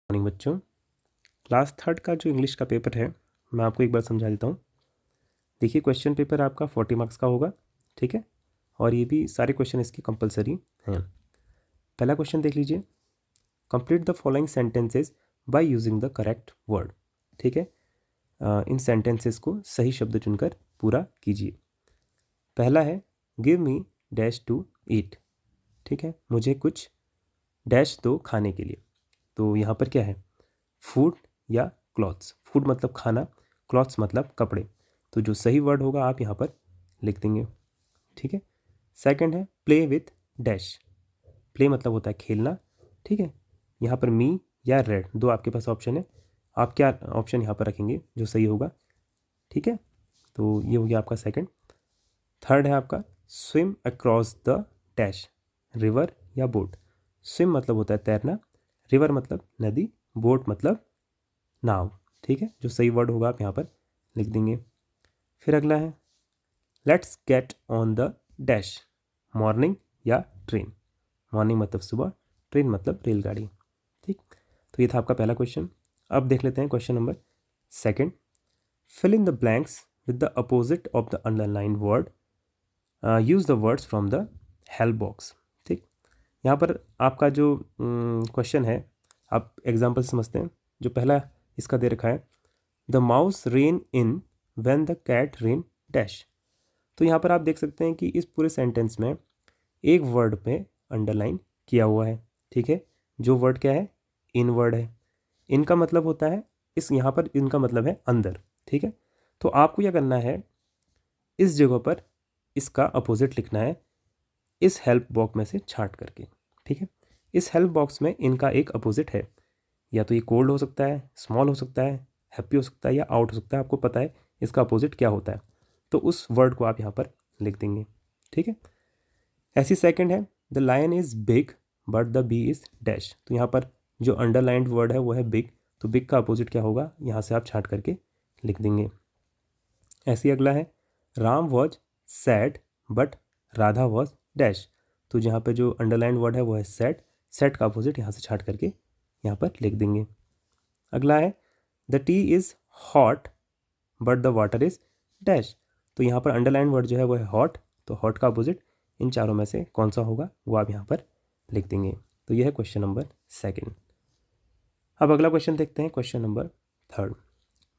Morning बच्चों, class third का जो इंग्लिश का पेपर है मैं आपको एक बार समझा देता हूँ। देखिए, क्वेश्चन पेपर आपका 40 मार्क्स का होगा, ठीक है, और ये भी सारे क्वेश्चन इसके कंपलसरी हैं। पहला क्वेश्चन देख लीजिए, complete the following sentences by using the correct word. ठीक है, इन सेंटेंसेस को सही शब्द चुनकर पूरा कीजिए। पहला है give me dash to eat. ठीक है, मुझे कुछ डैश दो खाने के लिए। तो यहाँ पर क्या है, फूड या क्लॉथ्स। फूड मतलब खाना, क्लॉथ्स मतलब कपड़े। तो जो सही वर्ड होगा आप यहाँ पर लिख देंगे। ठीक है, सेकंड है प्ले विथ डैश। प्ले मतलब होता है खेलना। ठीक है, यहाँ पर मी या रेड, दो आपके पास ऑप्शन है, आप क्या ऑप्शन यहाँ पर रखेंगे जो सही होगा। ठीक है, तो ये हो गया आपका सेकंड। थर्ड है आपका swim across the dash, river या बोट। स्विम मतलब होता है तैरना, रिवर मतलब नदी, बोट मतलब नाव। ठीक है, जो सही वर्ड होगा आप यहाँ पर लिख देंगे। फिर अगला है let's get on the dash, morning या ट्रेन। मॉर्निंग मतलब सुबह, ट्रेन मतलब रेलगाड़ी। ठीक, तो ये था आपका पहला क्वेश्चन। अब देख लेते हैं question number second. Fill in the blanks with the opposite of the underlined word, use the words from the help box. ठीक, यहाँ पर आपका जो क्वेश्चन है आप एग्जाम्पल समझते हैं। जो पहला इसका दे रखा है the mouse ran in when the cat ran dash. तो यहाँ पर आप देख सकते हैं कि इस पूरे सेंटेंस में एक वर्ड पे अंडरलाइन किया हुआ है। ठीक है, जो वर्ड क्या है, इन वर्ड है। इनका मतलब होता है इस, यहाँ पर इनका मतलब है अंदर। ठीक है, तो आपको क्या करना है, इस जगह पर इसका अपोजिट लिखना है इस हेल्प बॉक्स में से छांट करके। ठीक है, इस हेल्प बॉक्स में इनका एक अपोजिट है, या तो ये कोल्ड हो सकता है, स्मॉल हो सकता है, हैप्पी हो सकता है या आउट हो सकता है। आपको पता है इसका अपोजिट क्या होता है, तो उस वर्ड को आप यहाँ पर लिख देंगे। ठीक है, ऐसी सेकंड है the lion is big but the bee is dash. तो यहाँ पर जो अंडरलाइंड वर्ड है वो है बिग, तो बिग का अपोजिट क्या होगा, यहाँ से आप छांट करके लिख देंगे। ऐसी अगला है Ram was sad but Radha was dash. तो जहाँ पे जो अंडरलाइंड वर्ड है वो है सैड, सैड का अपोजिट यहाँ से छांट करके यहाँ पर लिख देंगे। अगला है the T is hot but the water is dash. तो यहाँ पर अंडरलाइन वर्ड जो है वो है हॉट, तो हॉट का अपोजिट इन चारों में से कौन सा होगा वो आप यहाँ पर लिख देंगे। तो यह है क्वेश्चन नंबर सेकंड। अब अगला क्वेश्चन देखते हैं, question number third.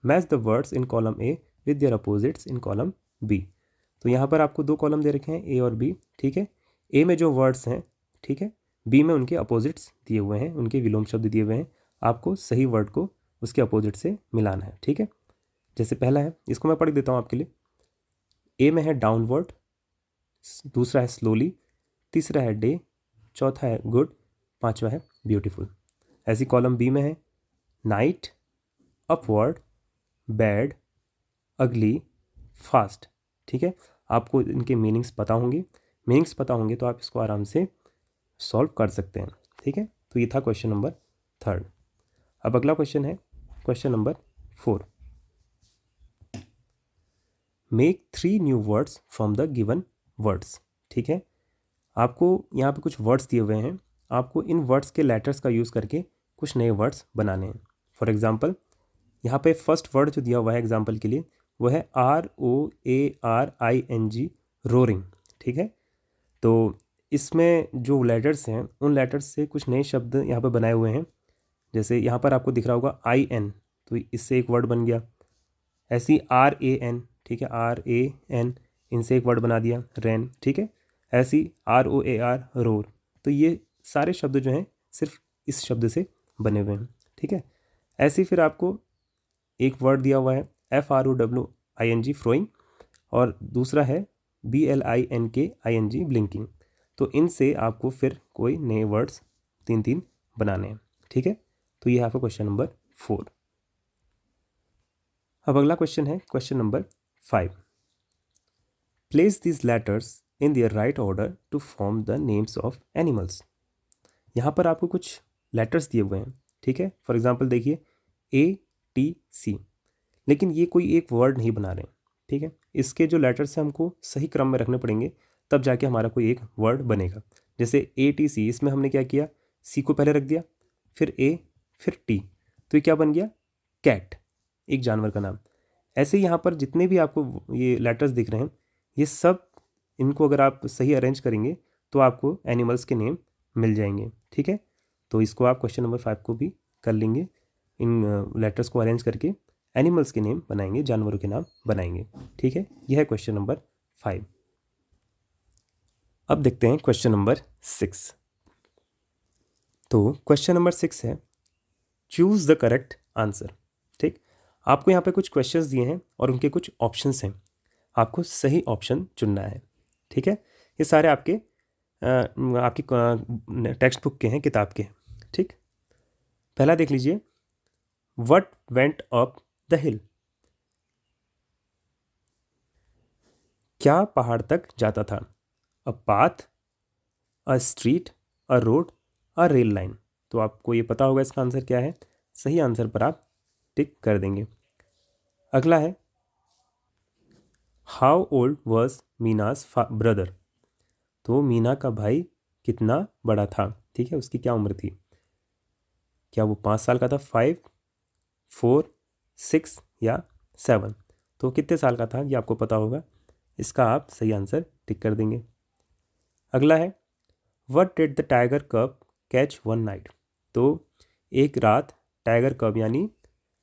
Match the words in column A with their opposites in column B. तो यहाँ पर आपको दो कॉलम दे रखे हैं ए और बी। ठीक है, ए में जो वर्ड्स हैं, ठीक है, बी में उनके अपोजिट्स दिए हुए हैं, उनके विलोम शब्द दिए हुए हैं। आपको सही वर्ड को उसके अपोजिट से मिलाना है। ठीक है, जैसे पहला है, इसको मैं पढ़ देता हूँ आपके लिए। ए में है डाउनवर्ड, दूसरा है स्लोली, तीसरा है डे, चौथा है गुड, पांचवा है ब्यूटीफुल। ऐसी कॉलम बी में है नाइट, अपवर्ड, बैड, अगली, फास्ट। ठीक है, आपको इनके मीनिंग्स पता होंगे, मीनिंग्स पता होंगे तो आप इसको आराम से सॉल्व कर सकते हैं। ठीक है, तो ये था क्वेश्चन नंबर थर्ड। अब अगला क्वेश्चन है question number four. Make 3 new words from the given words. ठीक है, आपको यहाँ पे कुछ वर्ड्स दिए हुए हैं, आपको इन वर्ड्स के लेटर्स का यूज़ करके कुछ नए वर्ड्स बनाने हैं। फॉर एग्जाम्पल, यहाँ पे फर्स्ट वर्ड जो दिया हुआ है एग्जाम्पल के लिए वो है ROARING, रोरिंग। ठीक है, तो इसमें जो लेटर्स हैं उन लेटर्स से कुछ नए शब्द यहाँ पे बनाए हुए हैं। जैसे यहाँ पर आपको दिख रहा होगा IN, तो इससे एक वर्ड बन गया। ऐसी RAN, ठीक है, RAN, इनसे एक वर्ड बना दिया रैन। ठीक है, ऐसी ROAR, रोर। तो ये सारे शब्द जो हैं सिर्फ इस शब्द से बने हुए हैं। ठीक है, ऐसे फिर आपको एक वर्ड दिया हुआ है FROWING, फ्रोइंग, और दूसरा है BLINKING, ब्लिंकिंग। तो इनसे आपको फिर कोई नए वर्ड्स 3 बनाने हैं। ठीक है, तो ये है आपका क्वेश्चन नंबर 4। अब अगला क्वेश्चन है question number 5। Place this letters in their right order to form the names of animals. यहाँ पर आपको कुछ लेटर्स दिए हुए हैं। ठीक है, फॉर एग्जाम्पल देखिए ATC, लेकिन ये कोई एक वर्ड नहीं बना रहे हैं। ठीक है, इसके जो लेटर्स हैं हमको सही क्रम में रखने पड़ेंगे, तब जाके हमारा कोई एक वर्ड बनेगा। जैसे ATC, इसमें हमने क्या किया, सी को पहले रख दिया, फिर A, फिर टी, तो ये क्या बन गया, कैट, एक जानवर का नाम। ऐसे ही यहाँ पर जितने भी आपको ये लेटर्स दिख रहे हैं, ये सब, इनको अगर आप सही अरेंज करेंगे तो आपको एनिमल्स के नेम मिल जाएंगे। ठीक है, तो इसको आप क्वेश्चन नंबर 5 को भी कर लेंगे, इन लेटर्स को अरेंज करके एनिमल्स के नेम बनाएंगे, जानवरों के नाम बनाएंगे। ठीक है, यह है क्वेश्चन नंबर 5। अब देखते हैं क्वेश्चन नंबर 6। तो क्वेश्चन नंबर 6 है चूज़ द करेक्ट आंसर। ठीक, आपको यहाँ पे कुछ क्वेश्चंस दिए हैं और उनके कुछ ऑप्शंस हैं, आपको सही ऑप्शन चुनना है। ठीक है, ये सारे आपके आपकी टेक्स्ट बुक के हैं, किताब के हैं। ठीक, पहला देख लीजिए, व्हाट वेंट अप द हिल, क्या पहाड़ तक जाता था, a path, a street, a road, a rail line. तो आपको ये पता होगा इसका आंसर क्या है, सही आंसर पर आप टिक कर देंगे। अगला है हाउ ओल्ड वॉज मीनाज ब्रदर, तो मीना का भाई कितना बड़ा था। ठीक है, उसकी क्या उम्र थी, क्या वो 5 साल का था, 5, 4, 6 या 7। तो कितने साल का था ये आपको पता होगा, इसका आप सही आंसर टिक कर देंगे। अगला है व्हाट डिड द टाइगर कब कैच वन नाइट, तो एक रात टाइगर कब यानी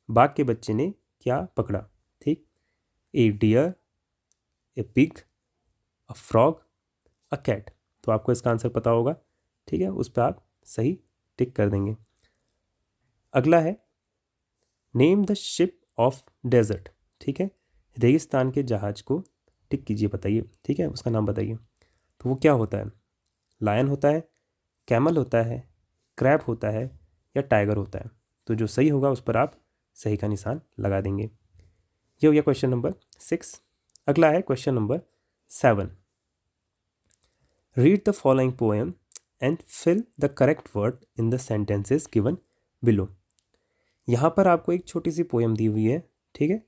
बाघ के बच्चे ने क्या पकड़ा। ठीक, a deer, a pig, a frog, a cat. तो आपको इसका आंसर पता होगा। ठीक है, उस पर आप सही टिक कर देंगे। अगला है name the ship of desert. ठीक है, रेगिस्तान के जहाज को टिक कीजिए, बताइए। ठीक है, उसका नाम बताइए। तो वो क्या होता है, लायन होता है, कैमल होता है, क्रैब होता है या टाइगर होता है। तो जो सही होगा उस पर आप सही का निशान लगा देंगे। ये हो गया क्वेश्चन नंबर 6। अगला है question number 7। Read the following poem and fill the correct word in the sentences given below. यहाँ पर आपको एक छोटी सी पोएम दी हुई है। ठीक है,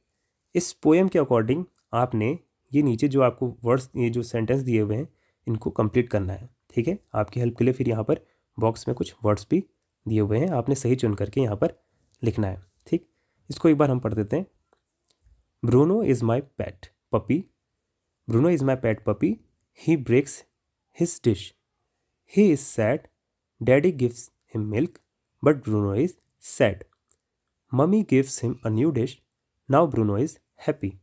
इस पोएम के अकॉर्डिंग आपने ये नीचे जो आपको वर्ड्स, ये जो सेंटेंस दिए हुए हैं, इनको कंप्लीट करना है। ठीक है, आपकी हेल्प के लिए फिर यहाँ पर बॉक्स में कुछ वर्ड्स भी दिए हुए हैं, आपने सही चुन करके यहाँ पर लिखना है। ठीक, इसको एक बार हम पढ़ देते हैं। Bruno is my pet puppy, Bruno is my pet puppy, he breaks his dish, he is sad, daddy gives him milk but Bruno is sad, mummy gives him a new dish, now Bruno is happy.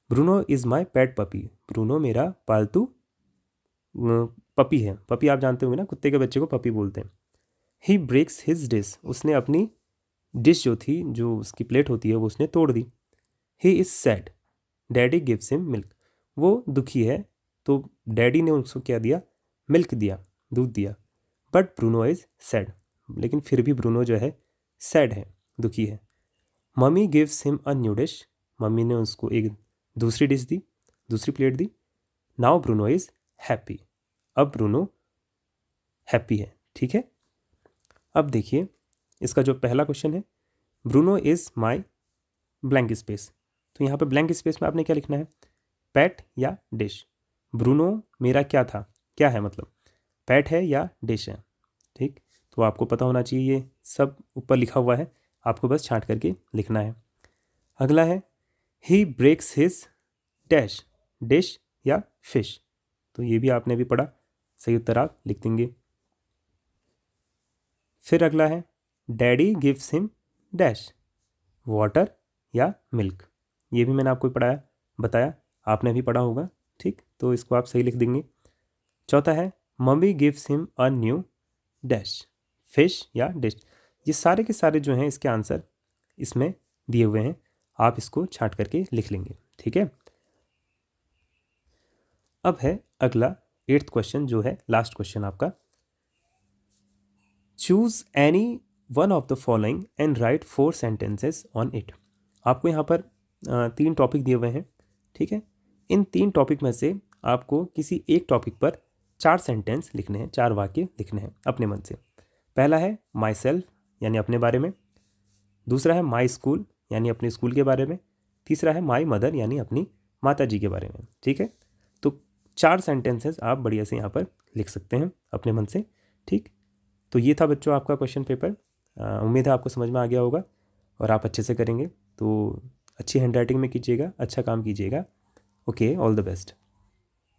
Bruno is my pet puppy, Bruno मेरा पालतू puppy है। Puppy आप जानते होंगे ना, कुत्ते के बच्चे को पपी बोलते हैं। ही ब्रेक्स हिज डिश, उसने अपनी डिश जो थी, जो उसकी प्लेट होती है, वो उसने तोड़ दी। He is sad, daddy gives him milk, वो दुखी है तो डैडी ने उसको क्या दिया, मिल्क दिया, दूध दिया। बट ब्रूनो इज़ सैड, लेकिन फिर भी ब्रूनो जो है सैड है, दुखी है। Mummy gives him a new dish, mummy ने उसको एक दूसरी डिश दी, दूसरी plate the. Now Bruno is happy, अब ब्रूनो हैप्पी है। ठीक है, अब देखिए इसका जो पहला क्वेश्चन है, Bruno is my blank space. तो यहाँ पे ब्लैंक स्पेस में आपने क्या लिखना है, पैट या डिश। ब्रूनो मेरा क्या था, क्या है मतलब, पैट है या डिश है। ठीक, तो आपको पता होना चाहिए, ये सब ऊपर लिखा हुआ है, आपको बस छांट करके लिखना है। अगला है ही ब्रेक्स हिज डैश, डिश या फिश। तो ये भी आपने भी पढ़ा, सही उत्तर आप लिख देंगे। फिर अगला है daddy gives him dash, water या मिल्क। ये भी मैंने आपको पढ़ाया, बताया, आपने भी पढ़ा होगा। ठीक, तो इसको आप सही लिख देंगे। चौथा है mummy gives him a new dash, fish या डिश। ये सारे के सारे जो हैं इसके आंसर इसमें दिए हुए हैं, आप इसको छांट करके लिख लेंगे। ठीक है, अब है अगला 8th क्वेश्चन, जो है लास्ट क्वेश्चन आपका। Choose any one of the following and right 4 sentences on it. आपको यहाँ पर 3 टॉपिक दिए हुए हैं। ठीक है, इन 3 टॉपिक में से आपको किसी एक टॉपिक पर 4 सेंटेंस लिखने हैं, 4 वाक्य लिखने हैं अपने मन से। पहला है माई सेल्फ, यानी अपने बारे में। दूसरा है माई स्कूल, यानी अपने स्कूल के बारे में। तीसरा है माई मदर, यानी अपनी माता जी के बारे में। ठीक है, तो 4 सेंटेंसेस आप बढ़िया से यहाँ पर लिख सकते हैं अपने मन से। ठीक, तो ये था बच्चों आपका क्वेश्चन पेपर। उम्मीद है आपको समझ में आ गया होगा और आप अच्छे से करेंगे। तो अच्छी हैंड राइटिंग में कीजिएगा, अच्छा काम कीजिएगा। Okay, all the best.